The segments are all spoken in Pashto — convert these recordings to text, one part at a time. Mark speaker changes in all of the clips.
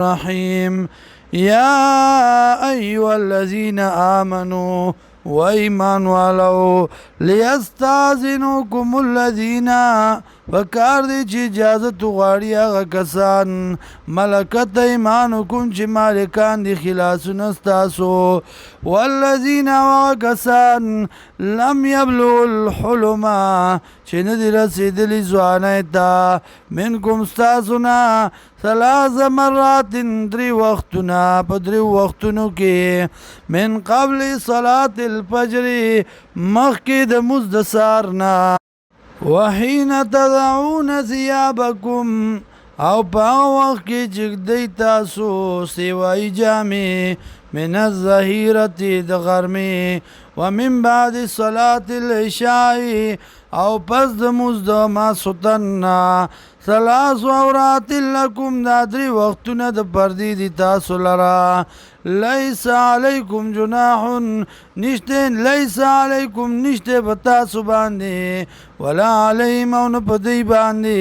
Speaker 1: الرحيم يا أيها الذين آمنوا وإيمان والو ليستاذنوكم الذين فکار دی چې اجازت غواړي هغه کسان ملکت ایمانکم چې مالکان دي خلاصونه ستاسو والذین وکسان لم یبلغوا الحلم چې نه دي رسېدلي ځوانۍ ته منکم ستاسو نه ثلاث مرات درې وختونه په درې وختونو کې من قبل صلاة الفجر مخکې د مونځ د سهار نه وحين تضعون ثيابكم او په وخت کې چې دی تاسو سیوای جامې من الظهیرة د غرمې ومن بعد صلاة العشاء او پس د مونځ د ماسخوتن ثلاث عورات لکم دا درې وختونه د پردې دي تاسو لره لیس علیکم جناح نشته په تاسو باندې ولا علیهم او نه په دوی باندې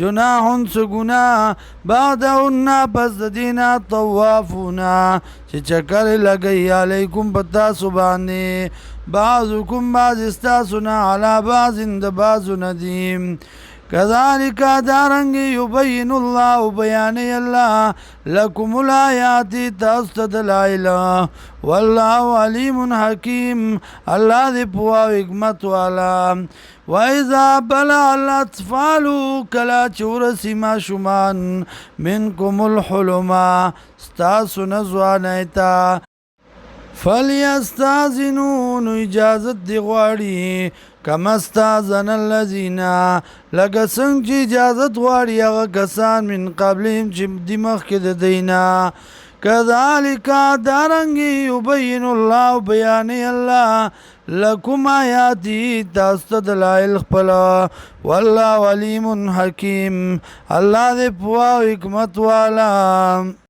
Speaker 1: جناح څه ګناه بعدهن پس د دینه طوافونه چې چکر لګی علیکم په تاسو باندې بعضکم بعض استاسو نه علی بعض د بعضو ندیم كذلك دارنگ يبين الله بيان الله لكم الآيات تستدلائل والله عليم حكيم الله ذي پوا حکمت والا وإذا بلغ الأطفال كلا چورسی ما شمان منكم الحلم ستاسو نزوان ایتا فلیستازنون اجازت دی غواړي کما استاذن الذين لکه څنګه چې اجازت غواړي هغه کسان من قبلهم چې د مخکې د دینا كذلك دارنګ يبين الله بیان الله لكم آیاتی تاسو دلائل خپل والله علیم حکیم الله دې په حکمت والا